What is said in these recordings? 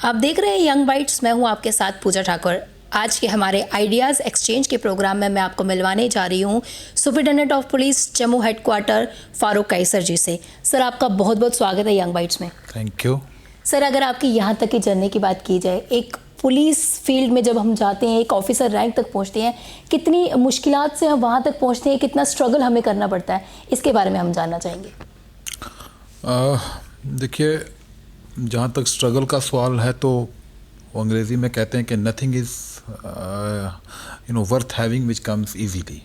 आप देख रहे हैं यंग बाइट्स। मैं हूं आपके साथ पूजा ठाकुर। आज के हमारे आइडियाज़ एक्सचेंज के प्रोग्राम में मैं आपको मिलवाने जा रही हूं superintendent of police Jammu headquarter Farooq Kaiser ji से। सर, आपका बहुत बहुत स्वागत है यंग बाइट्स में। Thank you. सर, अगर आपकी यहाँ तक की जर्नी की बात की जाए, एक पुलिस फील्ड में जब हम जाते हैं, एक ऑफिसर रैंक तक पहुँचते हैं, कितनी मुश्किलात से हम वहाँ तक पहुँचते हैं, कितना स्ट्रगल हमें करना पड़ता है, इसके बारे में हम जानना चाहेंगे। देखिए, जहाँ तक स्ट्रगल का सवाल है तो वो अंग्रेज़ी में कहते हैं कि nothing is worth having which comes easily.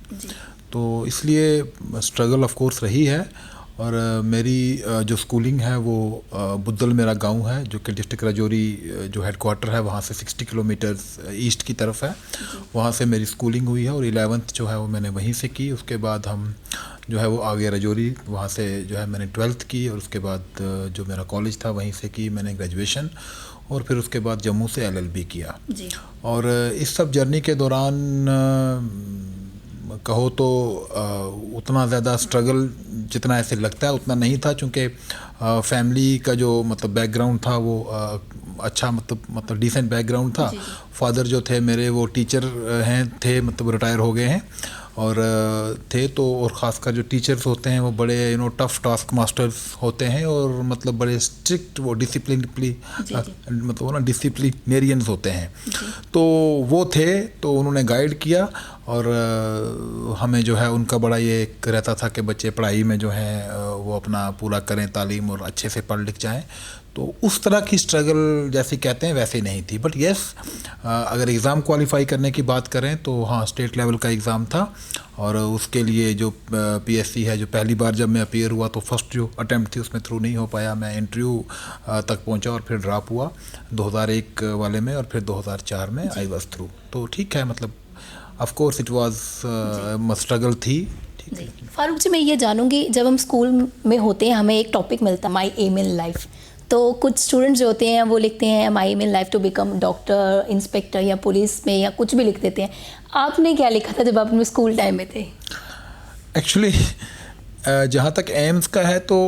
तो इसलिए स्ट्रगल ऑफ कोर्स रही है। और मेरी जो स्कूलिंग है वो बुद्धल मेरा गांव है, जो कि डिस्ट्रिक्ट राजौरी जो हेडक्वार्टर है वहाँ से 60 किलोमीटर्स ईस्ट की तरफ है। वहाँ से मेरी स्कूलिंग हुई है और 11th जो है वो मैंने वहीं से की। उसके बाद हम जो है वो आगे राजौरी, वहाँ से जो है मैंने 12th की और उसके बाद जो मेरा कॉलेज था वहीं से की मैंने ग्रेजुएशन, और फिर उसके बाद जम्मू से LLB किया जी। और इस सब जर्नी के दौरान कहो तो उतना ज़्यादा स्ट्रगल जितना ऐसे लगता है उतना नहीं था, चूँकि फैमिली का जो मतलब बैकग्राउंड था वो अच्छा मतलब डिसेंट बैकग्राउंड था। फादर जो थे मेरे वो टीचर थे, मतलब रिटायर हो गए हैं और थे तो, और ख़ासकर जो टीचर्स होते हैं वो बड़े टफ़ टास्क मास्टर्स होते हैं और मतलब बड़े स्ट्रिक्ट वो मतलब वो डिसिप्लिनेरियंस होते हैं। तो वो थे, तो उन्होंने गाइड किया और हमें जो है उनका बड़ा ये एक रहता था कि बच्चे पढ़ाई में जो है वो अपना पूरा करें तालीम और अच्छे से पढ़ लिख जाएं। तो उस तरह की स्ट्रगल जैसे कहते हैं वैसे नहीं थी। बट येस, अगर एग्ज़ाम क्वालिफाई करने की बात करें तो हाँ, स्टेट लेवल का एग्ज़ाम था और उसके लिए जो PSC है, जो पहली बार जब मैं अपीयर हुआ तो फर्स्ट जो अटैम्प्ट थी उसमें थ्रू नहीं हो पाया। मैं इंटरव्यू तक पहुंचा और फिर ड्रॉप हुआ 2001 वाले में, और फिर 2004 में आई वाज थ्रू। तो ठीक है, मतलब of course it was struggle थी। फारूक जी, मैं ये जानूंगी, जब हम स्कूल में होते हैं हमें एक टॉपिक मिलता है माई एम इन लाइफ। तो कुछ स्टूडेंट्स जो होते हैं वो लिखते हैं my aim in life to become doctor, inspector या पुलिस में या कुछ भी लिख देते हैं। आपने क्या लिखा था जब आप अपने स्कूल टाइम में थे? एक्चुअली जहाँ तक एम्स का है तो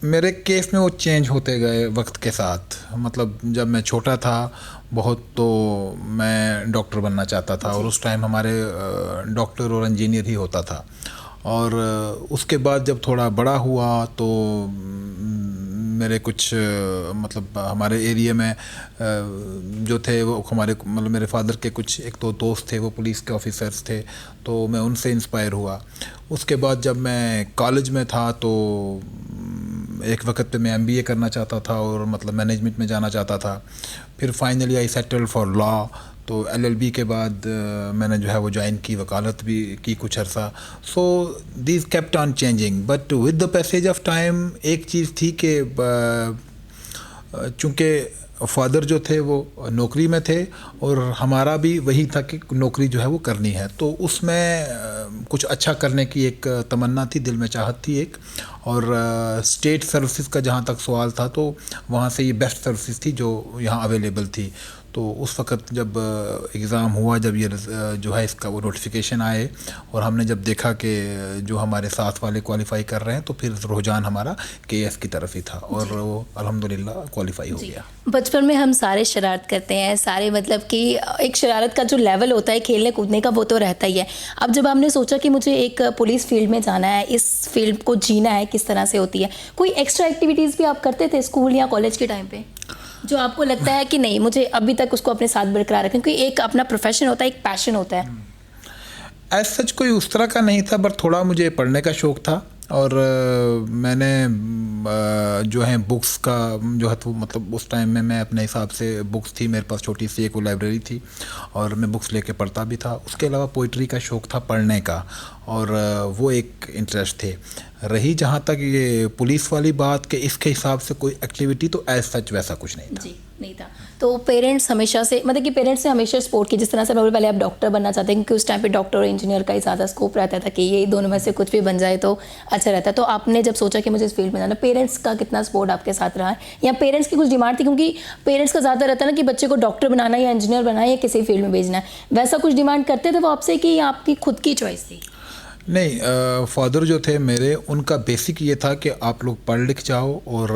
मेरे केस में वो चेंज होते गए वक्त के साथ। मतलब जब मैं छोटा था बहुत तो मैं डॉक्टर बनना चाहता था और उस टाइम हमारे डॉक्टर और इंजीनियर ही होता था। और उसके बाद जब थोड़ा बड़ा हुआ तो मेरे कुछ मतलब हमारे एरिया में जो थे वो हमारे मतलब मेरे फादर के कुछ एक दो दोस्त थे, वो पुलिस के ऑफिसर्स थे, तो मैं उनसे इंस्पायर हुआ। उसके बाद जब मैं कॉलेज में था तो एक वक्त पे मैं MBA करना चाहता था और मतलब मैनेजमेंट में जाना चाहता था। फिर finally I settle for law. तो LLB के बाद मैंने जो है वो ज्वाइन की, वकालत भी की कुछ अर्सा। So these kept on changing, but with the passage of time एक चीज़ थी कि चूँकि फादर जो थे वो नौकरी में थे और हमारा भी वही था कि नौकरी जो है वो करनी है, तो उसमें कुछ अच्छा करने की एक तमन्ना थी, दिल में चाहत थी एक। और स्टेट सर्विसेज का जहाँ तक सवाल था तो वहाँ से ये बेस्ट सर्विसेज थी जो यहाँ अवेलेबल थी। तो उस वक़्त जब एग्ज़ाम हुआ, जब ये जो है इसका वो नोटिफिकेशन आए और हमने जब देखा कि जो हमारे साथ वाले क्वालिफ़ाई कर रहे हैं, तो फिर रुझान हमारा KS की तरफ ही था और वो अल्हम्दुलिल्लाह क्वालिफ़ाई हो गया। बचपन में हम सारे शरारत करते हैं, सारे मतलब कि एक शरारत का जो लेवल होता है खेलने कूदने का वो तो रहता ही है। अब जब आपने सोचा कि मुझे एक पुलिस फील्ड में जाना है, इस फील्ड को जीना है, किस तरह से होती है, कोई एक्स्ट्रा एक्टिविटीज़ भी आप करते थे स्कूल या कॉलेज के टाइम पे जो आपको लगता है कि नहीं मुझे अभी तक उसको अपने साथ बरकरार रखें? क्योंकि एक अपना प्रोफेशन होता है, एक पैशन होता है। एज सच कोई उस तरह का नहीं था, बट थोड़ा मुझे पढ़ने का शौक़ था और मैंने जो है बुक्स का जो है तो मतलब उस टाइम में मैं अपने हिसाब से बुक्स थी मेरे पास, छोटी सी एक वो लाइब्रेरी थी और मैं बुक्स लेके पढ़ता भी था। उसके अलावा पोइट्री का शौक़ था, पढ़ने का, और वो एक इंटरेस्ट थे। रही जहाँ तक ये पुलिस वाली बात के इसके हिसाब से कोई एक्टिविटी तो एज सच वैसा कुछ नहीं था। जी नहीं था। तो पेरेंट्स हमेशा से मतलब कि पेरेंट्स ने हमेशा सपोर्ट की, जिस तरह से पहले आप डॉक्टर बनना चाहते हैं क्योंकि उस टाइम पे डॉक्टर और इंजीनियर का ही ज़्यादा स्कोप रहता था कि ये दोनों में से कुछ भी बन जाए तो अच्छा रहता है। तो आपने जब सोचा कि मुझे इस फील्ड में जाना, पेरेंट्स का कितना सपोर्ट आपके साथ रहा है या पेरेंट्स की कुछ डिमांड थी? क्योंकि पेरेंट्स का ज़्यादा रहता है ना कि बच्चे को डॉक्टर बनाना या इंजीनियर बनाना या किसी फील्ड में भेजना है, वैसा कुछ डिमांड करते थे वो आपसे कि आपकी खुद की चॉइस थी? नहीं, फादर जो थे मेरे, उनका बेसिक ये था कि आप लोग पढ़ लिख जाओ और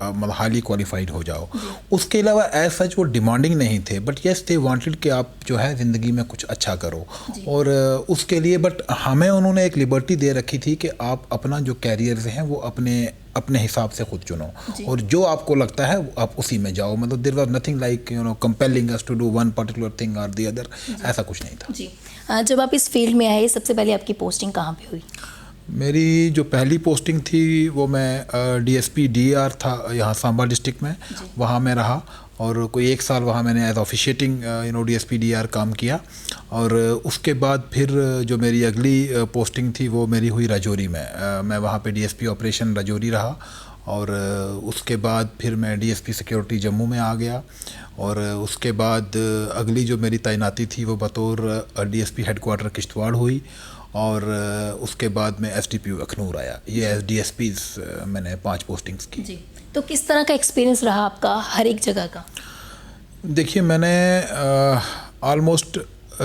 मतलब हाईली क्वालिफाइड हो जाओ। उसके अलावा एज सच वो डिमांडिंग नहीं थे, बट येस दे वांटेड कि आप जो है ज़िंदगी में कुछ अच्छा करो। और उसके लिए बट हमें उन्होंने एक लिबर्टी दे रखी थी कि आप अपना जो कैरियर हैं वो अपने हिसाब से खुद चुनो, और जो आपको लगता है आप उसी में जाओ। मतलब there was nothing like compelling us to do one particular thing और द अदर, ऐसा कुछ नहीं था। जी, जब आप इस फील्ड में आए सबसे पहले आपकी पोस्टिंग कहाँ पे हुई? मेरी जो पहली पोस्टिंग थी वो मैं डीएसपी डीआर था यहाँ सांबा डिस्ट्रिक्ट में, वहाँ मैं रहा और कोई 1 साल वहाँ मैंने एज ऑफिशिएटिंग डीएसपी डीआर काम किया। और उसके बाद फिर जो मेरी अगली पोस्टिंग थी वो मेरी हुई राजौरी में। मैं वहाँ पे डीएसपी ऑपरेशन राजौरी रहा और उसके बाद फिर मैं डीएसपी सिक्योरिटी जम्मू में आ गया। और उसके बाद अगली जो मेरी तैनाती थी वो बतौर डीएसपी हेडक्वार्टर किश्तवाड़ हुई। और उसके बाद मैं एसडीपीओ अखनूर आया। ये एस डीएसपीज मैंने 5 पोस्टिंग्स की। जी, तो किस तरह का एक्सपीरियंस रहा आपका हर एक जगह का? देखिए, मैंने ऑलमोस्ट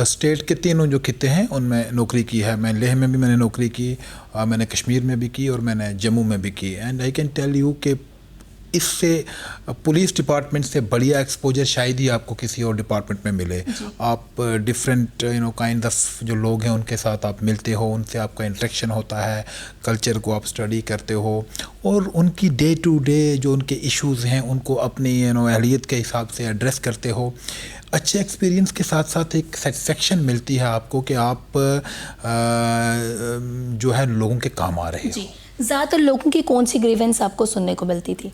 स्टेट के 3 जो खिते हैं उनमें नौकरी की है। मैं लेह में भी मैंने नौकरी की, मैंने कश्मीर में भी की और मैंने जम्मू में भी की। And I can tell you कि इससे पुलिस डिपार्टमेंट से बढ़िया एक्सपोजर शायद ही आपको किसी और डिपार्टमेंट में मिले। आप डिफरेंट काइंड ऑफ जो लोग हैं उनके साथ आप मिलते हो, उनसे आपका इंटरेक्शन होता है, कल्चर को आप स्टडी करते हो और उनकी डे टू डे जो उनके इश्यूज़ हैं उनको अपनी अहलियत के हिसाब से एड्रेस करते हो। अच्छे एक्सपीरियंस के साथ साथ एक सेटिस्फेक्शन मिलती है आपको कि आप जो है लोगों के काम आ रहे हो। ज़्यादातर लोगों की कौन सी ग्रीवेंस आपको सुनने को मिलती थी?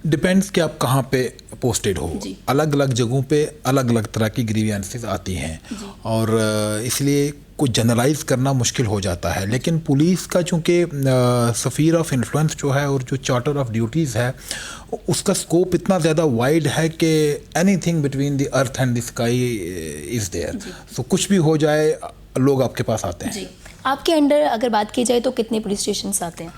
डिपेंड्स कि आप कहाँ पे पोस्टेड हो। अलग अलग जगहों पे अलग अलग तरह की ग्रीवेंसेस आती हैं और इसलिए कुछ जनरलाइज करना मुश्किल हो जाता है। लेकिन पुलिस का चूँकि सफ़ीर ऑफ इन्फ्लुएंस जो है और जो चार्टर ऑफ ड्यूटीज़ है उसका स्कोप इतना ज़्यादा वाइड है कि anything between the earth and the sky is there. So कुछ भी हो जाए लोग आपके पास आते हैं। आपके अंडर अगर बात की जाए तो कितने पुलिस स्टेशंस आते हैं?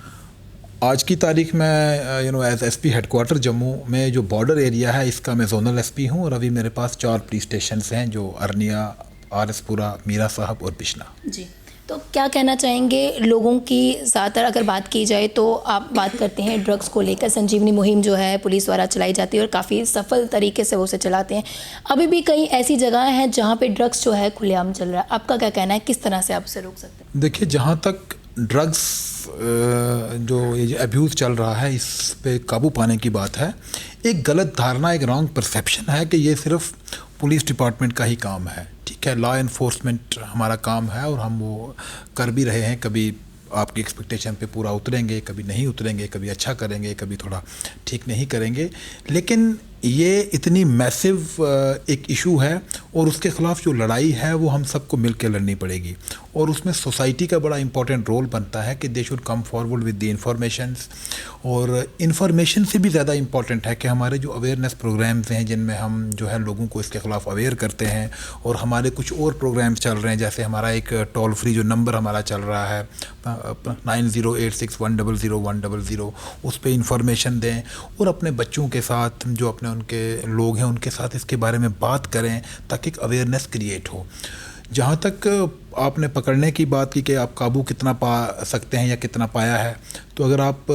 आज की तारीख में एज एसपी हेडक्वार्टर जम्मू में जो बॉर्डर एरिया है इसका मैं जोनल एसपी हूँ और अभी मेरे पास 4 पुलिस स्टेशंस हैं जो अरनिया, आरएसपुरा, मीरा साहब और पिछना। जी, तो क्या कहना चाहेंगे लोगों की? ज़्यादातर अगर बात की जाए तो आप बात करते हैं ड्रग्स को लेकर, संजीवनी मुहिम जो है पुलिस द्वारा चलाई जाती है और काफ़ी सफल तरीके से वो उसे चलाते हैं। अभी भी कई ऐसी जगह हैं जहाँ पे ड्रग्स जो है खुलेआम चल रहा है, आपका क्या कहना है, किस तरह से आप उसे रोक सकते हैं? देखिए, जहाँ तक ड्रग्स जो ये अब्यूज़ चल रहा है इस पे काबू पाने की बात है, एक गलत धारणा, एक रॉन्ग परसेप्शन है कि ये सिर्फ पुलिस डिपार्टमेंट का ही काम है। ठीक है, लॉ एनफोर्समेंट हमारा काम है और हम वो कर भी रहे हैं। कभी आपकी एक्सपेक्टेशन पे पूरा उतरेंगे, कभी नहीं उतरेंगे, कभी अच्छा करेंगे, कभी थोड़ा ठीक नहीं करेंगे। लेकिन ये इतनी मैसिव एक इशू है और उसके ख़िलाफ़ जो लड़ाई है वो हम सबको मिल के लड़नी पड़ेगी और उसमें सोसाइटी का बड़ा इंपॉर्टेंट रोल बनता है कि they should come forward with the informations. और इंफॉर्मेशन से भी ज़्यादा इम्पॉर्टेंट है कि हमारे जो अवेयरनेस प्रोग्राम्स हैं जिनमें हम जो है लोगों को इसके ख़िलाफ़ अवेयर करते हैं और हमारे कुछ और प्रोग्राम्स चल रहे हैं, जैसे हमारा एक टोल फ्री जो नंबर हमारा चल रहा है 9086100100, उस पर इंफॉर्मेशन दें और अपने बच्चों के साथ जो अपने उनके लोग हैं उनके साथ इसके बारे में बात करें ताकि एक अवेयरनेस क्रिएट हो। जहाँ तक आपने पकड़ने की बात की कि आप काबू कितना पा सकते हैं या कितना पाया है, तो अगर आप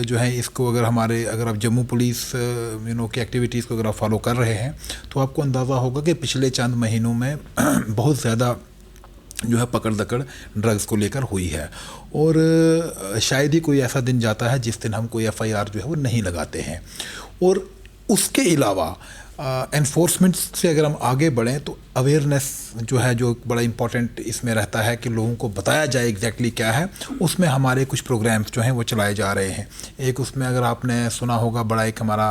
जो है इसको अगर आप जम्मू पुलिस की एक्टिविटीज़ को अगर आप फॉलो कर रहे हैं तो आपको अंदाज़ा होगा कि पिछले चंद महीनों में बहुत ज़्यादा जो है पकड़ दकड़ ड्रग्स को लेकर हुई है और शायद ही कोई ऐसा दिन जाता है जिस दिन हम कोई FIR जो है वो नहीं लगाते हैं। और उसके अलावा एनफोर्समेंट से अगर हम आगे बढ़ें तो अवेयरनेस जो है जो बड़ा इम्पॉर्टेंट इसमें रहता है कि लोगों को बताया जाए एग्जैक्टली क्या है। उसमें हमारे कुछ प्रोग्राम्स जो हैं वो चलाए जा रहे हैं। एक उसमें अगर आपने सुना होगा बड़ा एक हमारा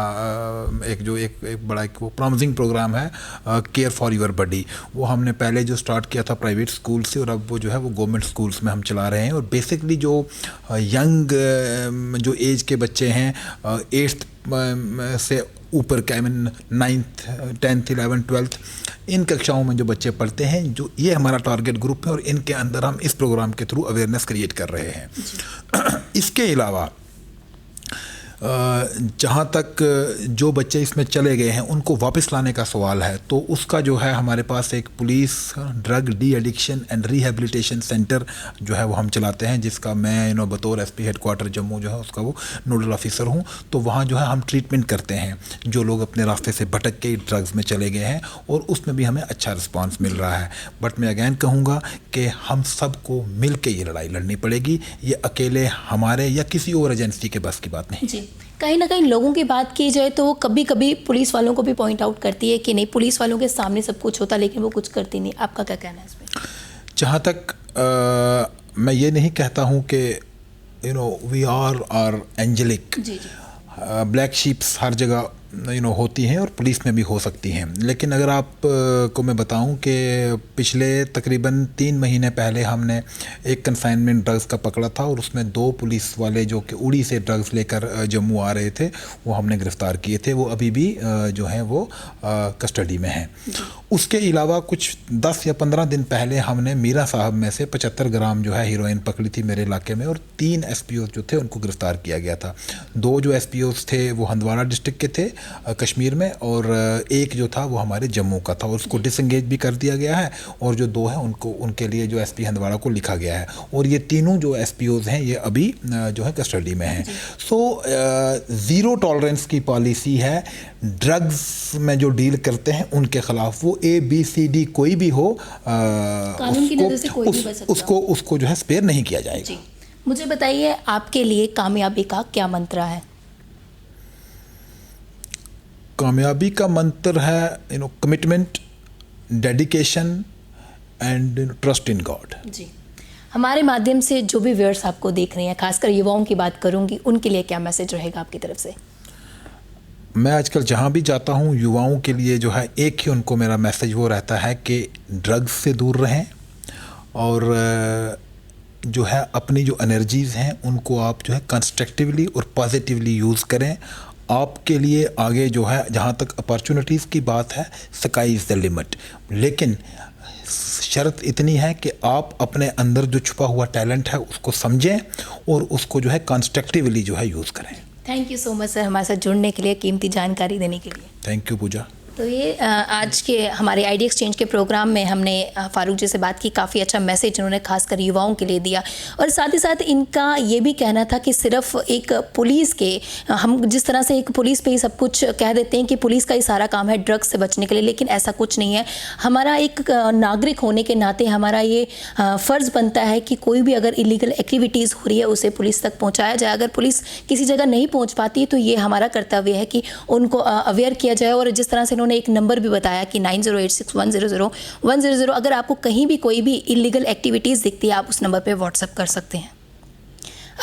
एक वो प्रॉमिसिंग प्रोग्राम है केयर फॉर योर बॉडी। वो हमने पहले जो स्टार्ट किया था प्राइवेट स्कूल से और अब वो जो है वो गवर्नमेंट स्कूल्स में हम चला रहे हैं। और बेसिकली जो यंग जो एज के बच्चे हैं 8th से ऊपर के 9th 10th 11th 12th इन कक्षाओं में जो बच्चे पढ़ते हैं, जो ये हमारा टारगेट ग्रुप है और इनके अंदर हम इस प्रोग्राम के थ्रू अवेयरनेस क्रिएट कर रहे हैं। इसके अलावा जहाँ तक जो बच्चे इसमें चले गए हैं उनको वापस लाने का सवाल है, तो उसका जो है हमारे पास एक police drug de addiction and rehabilitation centre जो है वो हम चलाते हैं, जिसका मैं बतौर एसपी हेडक्वार्टर जम्मू जो है उसका वो नोडल ऑफिसर हूँ। तो वहाँ जो है हम ट्रीटमेंट करते हैं जो लोग अपने रास्ते से भटक के ड्रग्स में चले गए हैं, और उसमें भी हमें अच्छा रिस्पांस मिल रहा है। बट मैं अगैन कहूँगा कि हम सबको मिल के ये लड़ाई लड़नी पड़ेगी, ये अकेले हमारे या किसी और एजेंसी के बस की बात नहीं। जी, कहीं ना कहीं लोगों की बात की जाए तो कभी कभी पुलिस वालों को भी पॉइंट आउट करती है कि नहीं, पुलिस वालों के सामने सब कुछ होता लेकिन वो कुछ करती नहीं। आपका क्या कहना है इसमें? जहाँ तक मैं ये नहीं कहता हूँ कि वी आर एंजेलिक, जी जी, ब्लैक शीप्स हर जगह होती हैं और पुलिस में भी हो सकती हैं। लेकिन अगर आप को मैं बताऊं कि पिछले तकरीबन 3 महीने पहले हमने एक कंसाइनमेंट ड्रग्स का पकड़ा था, और उसमें 2 पुलिस वाले जो कि उड़ी से ड्रग्स लेकर जम्मू आ रहे थे वो हमने गिरफ़्तार किए थे। वो अभी भी जो हैं वो कस्टडी में हैं। उसके अलावा कुछ 10 या 15 दिन पहले हमने मीरा साहब में से 75 ग्राम जो है हीरोइन पकड़ी थी मेरे इलाके में, और 3 एसपीओ जो थे उनको गिरफ़्तार किया गया था। 2 जो एसपीओ थे वो हंदवाड़ा डिस्ट्रिक्ट के थे कश्मीर में, और एक जो था वो हमारे जम्मू का था, और उसको डिसंगेज भी कर दिया गया है, और जो 2 हैं उनके लिए जो एसपी हंदवाड़ा को लिखा गया है, और ये तीनों जो एसपीओज हैं ये अभी जो है कस्टडी में हैं। सो ज़ीरो टॉलरेंस की पॉलिसी है ड्रग्स में जो डील करते हैं उनके खिलाफ। वो ABCD कोई भी हो, कानून की नज़र से कोई भी बच सकता उसको जो है स्पेयर नहीं किया जाएगा। जी, मुझे बताइए आपके लिए कामयाबी का क्या मंत्र है? कामयाबी का मंत्र है commitment, dedication and trust in God. जी, हमारे माध्यम से जो भी व्यूअर्स आपको देख रहे हैं, खासकर युवाओं की बात करूंगी, उनके लिए क्या मैसेज रहेगा आपकी तरफ से? मैं आजकल जहाँ भी जाता हूँ युवाओं के लिए जो है एक ही उनको मेरा मैसेज वो रहता है कि ड्रग्स से दूर रहें, और जो है अपनी जो एनर्जीज़ हैं उनको आप जो है कंस्ट्रक्टिवली और पॉजिटिवली यूज़ करें। आपके लिए आगे जो है जहाँ तक अपॉर्चुनिटीज़ की बात है, स्काई इज़ द लिमिट, लेकिन शर्त इतनी है कि आप अपने अंदर जो छुपा हुआ टैलेंट है उसको समझें और उसको जो है कंस्ट्रक्टिवली जो है यूज़ करें। Thank you so much sir, हमारे साथ जुड़ने के लिए, कीमती जानकारी देने के लिए। थैंक यू पूजा। तो ये आज के हमारे आइडिया एक्सचेंज के प्रोग्राम में हमने फारूक जी से बात की। काफ़ी अच्छा मैसेज उन्होंने खासकर युवाओं के लिए दिया, और साथ ही साथ इनका ये भी कहना था कि सिर्फ एक पुलिस के, हम जिस तरह से एक पुलिस पे ही सब कुछ कह देते हैं कि पुलिस का ही सारा काम है ड्रग्स से बचने के लिए, लेकिन ऐसा कुछ नहीं है। हमारा एक नागरिक होने के नाते हमारा ये फ़र्ज़ बनता है कि कोई भी अगर इलीगल एक्टिविटीज़ हो रही है उसे पुलिस तक पहुँचाया जाए। अगर पुलिस किसी जगह नहीं पहुँच पाती तो ये हमारा कर्तव्य है कि उनको अवेयर किया जाए। और जिस तरह से उन्होंने एक नंबर भी बताया कि 9086100100, अगर आपको कहीं भी कोई भी इलीगल एक्टिविटीज़ दिखती है आप उस नंबर पे व्हाट्सएप कर सकते हैं।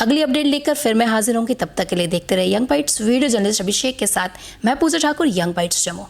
अगली अपडेट लेकर फिर मैं हाजिर होंगी, तब तक के लिए देखते रहे यंग बाइट्स। वीडियो जर्नलिस्ट अभिषेक के साथ मैं पूजा ठाकुर, यंग बाइट्स जम्मू।